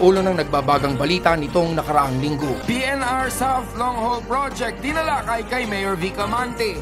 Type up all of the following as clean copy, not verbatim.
ulo ng nagbabagang balita nitong nakaraang linggo. PNR South Long Haul Project dinalakay kay Mayor Vic Amante.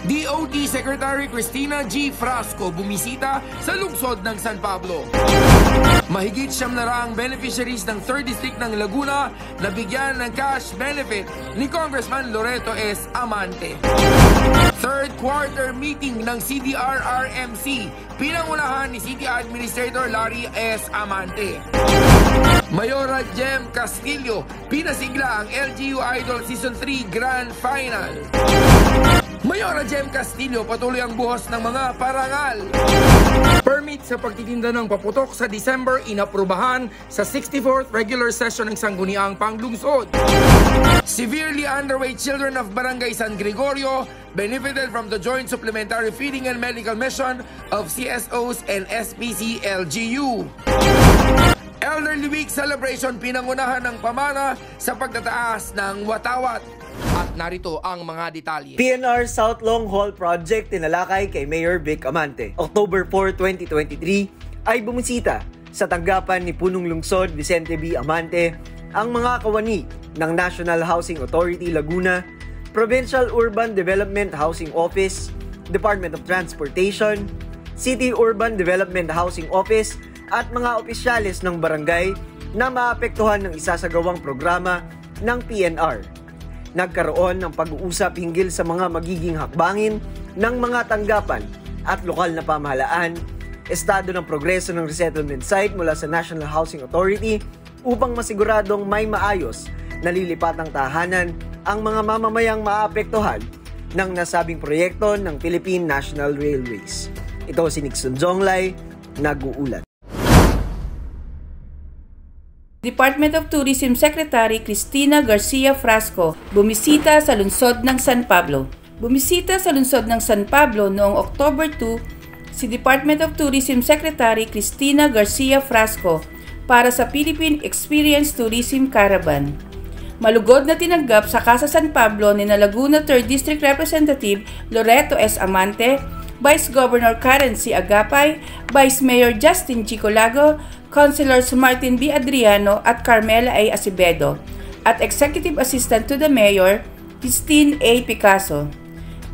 DOT Secretary Cristina G. Frasco bumisita sa lungsod ng San Pablo. Mahigit 700 beneficiaries ng 3rd District ng Laguna na bigyan ng cash benefit ni Congressman Loreto S. Amante. Third quarter meeting ng CDR-RMC, pinangunahan ni City Administrator Larry S. Amante. Mayora Jem Castillo, pinasigla ang LGU Idol Season 3 Grand Final. Mayora Jem Castillo, patuloy ang buhos ng mga parangal. Permit sa pagtitinda ng paputok sa December inaprubahan sa 64th regular session ng Sangguniang Panglungsod. Severely underweight children of Barangay San Gregorio benefited from the Joint Supplementary Feeding and Medical Mission of CSOs and SPC LGU. Elderly Week Celebration, pinangunahan ng pamana sa pagtataas ng watawat. At narito ang mga detalye. PNR South Long Haul Project tinalakay kay Mayor Vic Amante. October 4, 2023 ay bumisita sa tanggapan ni Punong Lungsod Vicente B. Amante ang mga kawani ng National Housing Authority Laguna, Provincial Urban Development Housing Office, Department of Transportation, City Urban Development Housing Office at mga opisyales ng barangay na maapektuhan ng isasagawang programa ng PNR. Nagkaroon ng pag-uusap hinggil sa mga magiging hakbangin ng mga tanggapan at lokal na pamahalaan, estado ng progreso ng resettlement site mula sa National Housing Authority upang masiguradong may maayos na lilipatang tahanan ang mga mamamayang maapektuhan ng nasabing proyekto ng Philippine National Railways. Ito si Nixon Zonglay, nag-uulat. Department of Tourism Secretary Cristina Garcia Frasco bumisita sa lungsod ng San Pablo. Bumisita sa lungsod ng San Pablo noong October 2 si Department of Tourism Secretary Cristina Garcia Frasco para sa Philippine Experience Tourism Caravan. Malugod na tinanggap sa Casa San Pablo ni Laguna 3rd District Representative Loreto S. Amante, Vice Governor Karen C. Agapay, Vice Mayor Justin Chicolago, Councilors Martin B. Adriano at Carmela A. Acevedo, at Executive Assistant to the Mayor, Christine A. Picasso.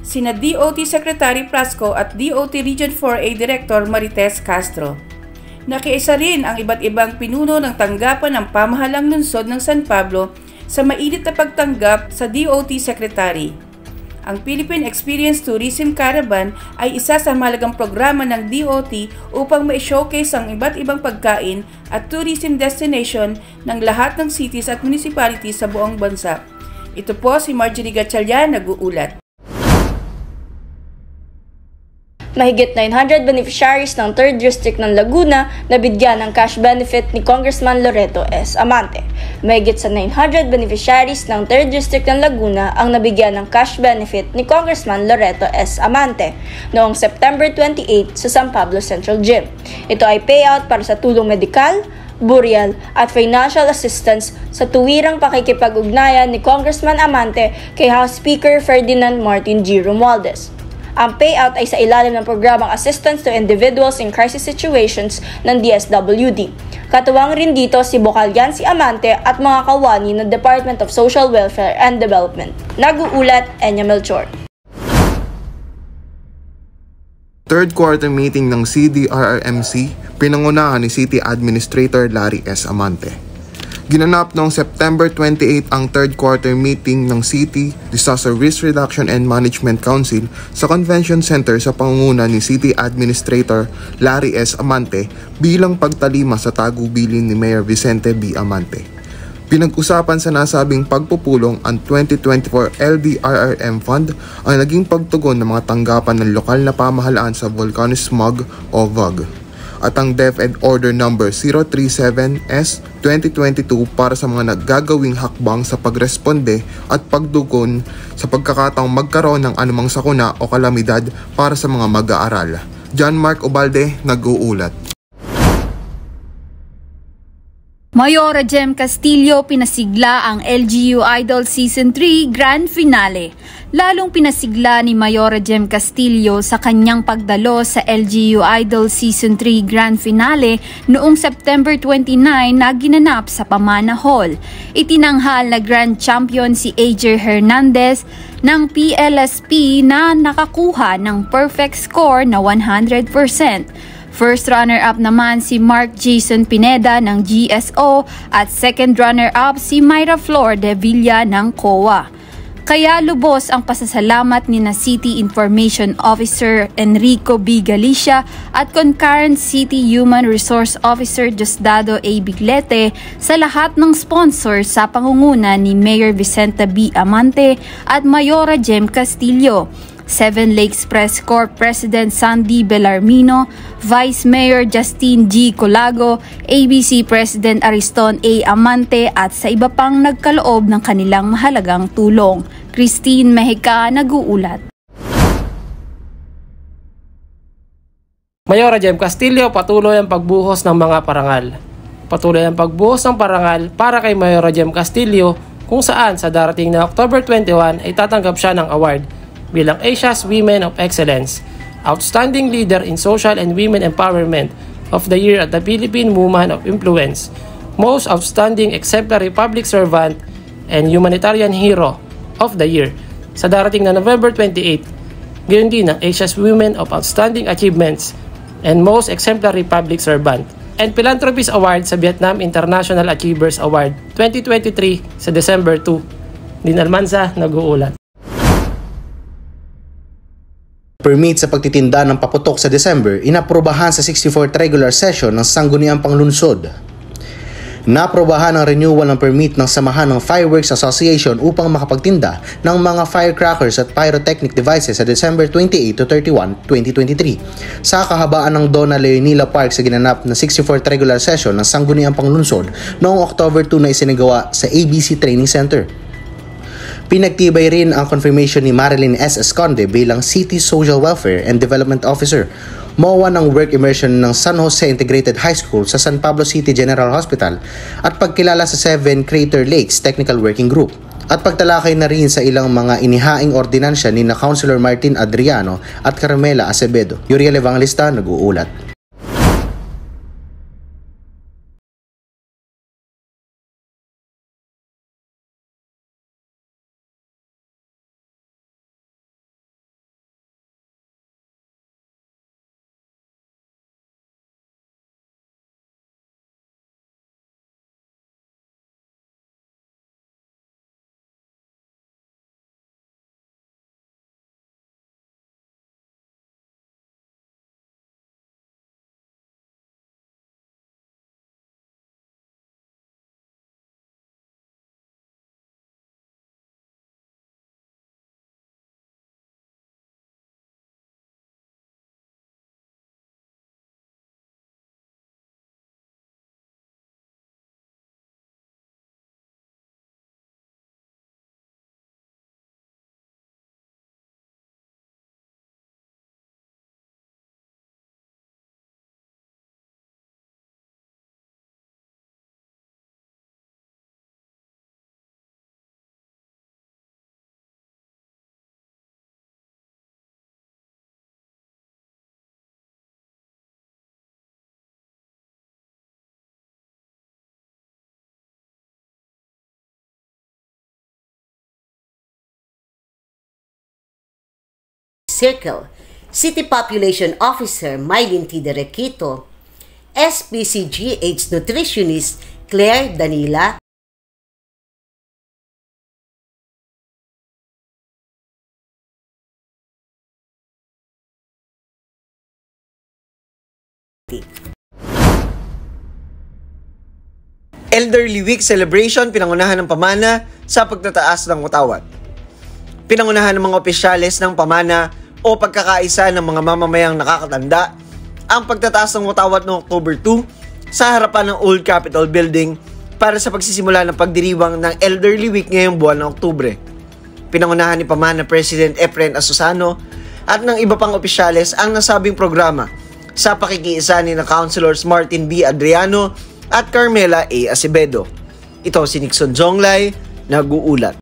Sina DOT Secretary Frasco at DOT Region 4A Director Marites Castro. Nakiisa rin ang iba't ibang pinuno ng tanggapan ng pamahalang lungsod ng San Pablo sa mainit na pagtanggap sa DOT Secretary. Ang Philippine Experience Tourism Caravan ay isa sa mahalagang programa ng DOT upang ma-showcase ang iba't ibang pagkain at tourism destination ng lahat ng cities at municipalities sa buong bansa. Ito po si Marjorie Gatchalian, nag-uulat. Mahigit 900 beneficiaries ng 3rd District ng Laguna na bigyan ng cash benefit ni Congressman Loreto S. Amante. Mahigit sa 900 beneficiaries ng 3rd District ng Laguna ang nabigyan ng cash benefit ni Congressman Loreto S. Amante noong September 28 sa San Pablo Central Gym. Ito ay payout para sa tulong medikal, burial at financial assistance sa tuwirang pakikipag-ugnayan ni Congressman Amante kay House Speaker Ferdinand Martin G. Romualdez. Ang payout ay sa ilalim ng programang Assistance to Individuals in Crisis Situations ng DSWD. Katuwang rin dito si Bokal Yancy Amante at mga kawani ng Department of Social Welfare and Development. Nag-uulat, Enya Melchor. Third quarter meeting ng CDR-RMC, pinangunahan ni City Administrator Larry S. Amante. Ginanap noong September 28 ang third quarter meeting ng City Disaster Risk Reduction and Management Council sa Convention Center sa pangunguna ni City Administrator Larry S. Amante bilang pagtalima sa tagubilin ni Mayor Vicente B. Amante. Pinag-usapan sa nasabing pagpupulong ang 2024 LDRRM Fund ang naging pagtugon ng mga tanggapan ng lokal na pamahalaan sa volcano smog o VOG. At ang DepEd Order No. 037S 2022 para sa mga naggagawing hakbang sa pagresponde at pagdugon sa pagkakataong magkaroon ng anumang sakuna o kalamidad para sa mga mag-aaral. John Mark Ubalde, nag-uulat. Mayora Jem Castillo pinasigla ang LGU Idol Season 3 Grand Finale. Lalong pinasigla ni Mayora Jem Castillo sa kanyang pagdalo sa LGU Idol Season 3 Grand Finale noong September 29 na ginanap sa Pamana Hall. Itinanghal na Grand Champion si AJ Hernandez ng PLSP na nakakuha ng perfect score na 100%. First runner-up naman si Mark Jason Pineda ng GSO at second runner-up si Myra Flor de Villa ng COA. Kaya lubos ang pasasalamat ni na City Information Officer Enrico B. Galicia at Concurrent City Human Resource Officer Diosdado A. Biglete sa lahat ng sponsor sa pangunguna ni Mayor Vicenta B. Amante at Mayora Jem Castillo. Seven Lakes Press Corp President Sandy Bellarmino, Vice Mayor Justine G. Colago, ABC President Ariston A. Amante at sa iba pang nagkaloob ng kanilang mahalagang tulong. Christine Mejica nag-uulat. Mayora Jem Castillo patuloy ang pagbuhos ng mga parangal. Patuloy ang pagbuhos ng parangal para kay Mayora Jem Castillo kung saan sa darating na October 21 ay tatanggap siya ng award bilang Asia's Women of Excellence, Outstanding Leader in Social and Women Empowerment of the Year at the Philippine Woman of Influence, Most Outstanding Exemplary Public Servant, and Humanitarian Hero of the Year sa darating na November 28. Gayon din ang Asia's Women of Outstanding Achievements and Most Exemplary Public Servant and Philanthropist Award sa Vietnam International Achievers Award 2023 sa December 2. Din Almanza, nag-uulat. Permit sa pagtitinda ng paputok sa December, inaprubahan sa 64th regular session ng Sangguniang Panglunsod. Naprobahan ang renewal ng permit ng Samahan ng Fireworks Association upang makapagtinda ng mga firecrackers at pyrotechnic devices sa December 28 to 31, 2023 sa kahabaan ng Donna Leonila Park sa ginanap na 64th regular session ng Sangguniang Panglunsod noong October 2 na isinagawa sa ABC Training Center. Pinagtibay rin ang confirmation ni Marilyn S. Esconde bilang City Social Welfare and Development Officer, MOA ng work immersion ng San Jose Integrated High School sa San Pablo City General Hospital at pagkilala sa 7 Crater Lakes Technical Working Group at pagtalakay na rin sa ilang mga inihaing ordinansya ni na Councilor Martin Adriano at Carmela Acevedo. Yuriel Evangelista, nag-uulat. Circle, City Population Officer Mylene T. Derequito, SPCGH Nutritionist Claire Danila, Elderly Week Celebration pinangunahan ng Pamana sa pagtataas ng utawad. Pinangunahan ng mga opisyales ng Pamana o pagkakaisa ng mga mamamayang nakakatanda ang pagtataas ng utawad noong October 2 sa harapan ng Old Capitol Building para sa pagsisimula ng pagdiriwang ng Elderly Week ngayong buwan ng Oktubre. Pinangunahan ni Pamana President Efren Asusano at ng iba pang opisyales ang nasabing programa sa pakikiisa ni na Councilors Martin B. Adriano at Carmela A. Acevedo. Ito si Nixon Jonglay, nag-uulat.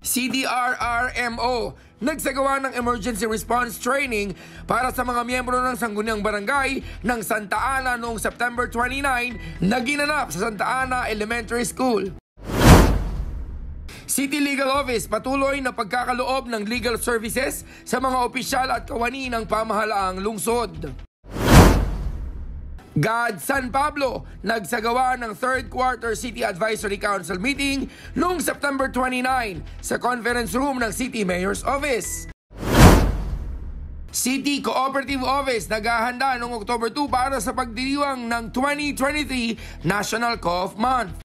CDRRMO nagsagawa ng emergency response training para sa mga miyembro ng Sangguniang Barangay ng Santa Ana noong September 29 na ginanap sa Santa Ana Elementary School. City Legal Office patuloy na pagkakaloob ng legal services sa mga opisyal at kawani ng pamahalaang lungsod. GAD San Pablo nagsagawa ng third quarter City Advisory Council meeting noong September 29 sa conference room ng City Mayor's Office. City Cooperative Office naghahanda noong October 2 para sa pagdiriwang ng 2023 National Co-op Month.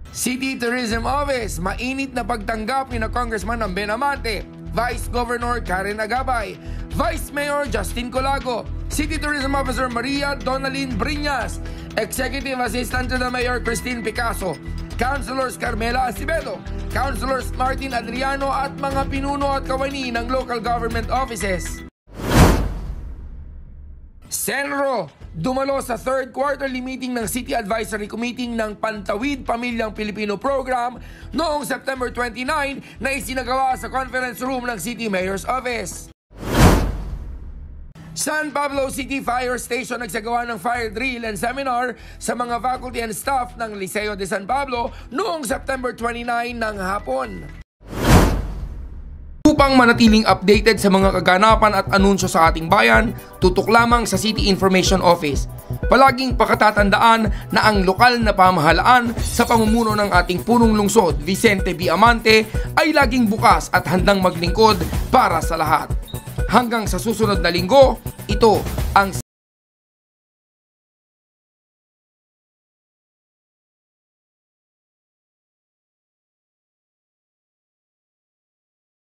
City Tourism Office, mainit na pagtanggap ni Congressman Ben Amante, Vice Governor Karen Agabay, Vice Mayor Justin Colago, City Tourism Officer Maria Donalyn Briñas, Executive Assistant to the Mayor Christine Picasso, Councilors Carmela Acevedo, Councilors Martin Adriano at mga pinuno at kawani ng local government offices. Senro, dumalo sa third quarterly meeting ng City Advisory Committee ng Pantawid Pamilyang Pilipino Program noong September 29 na isinagawa sa conference room ng City Mayor's Office. San Pablo City Fire Station nagsagawa ng fire drill and seminar sa mga faculty and staff ng Liceo de San Pablo noong September 29 ng hapon. Upang manatiling updated sa mga kaganapan at anunsyo sa ating bayan, tutok lamang sa City Information Office. Palaging pakatatandaan na ang lokal na pamahalaan sa pamumuno ng ating punong lungsod, Vicente B. Amante, ay laging bukas at handang maglingkod para sa lahat. Hanggang sa susunod na linggo, ito ang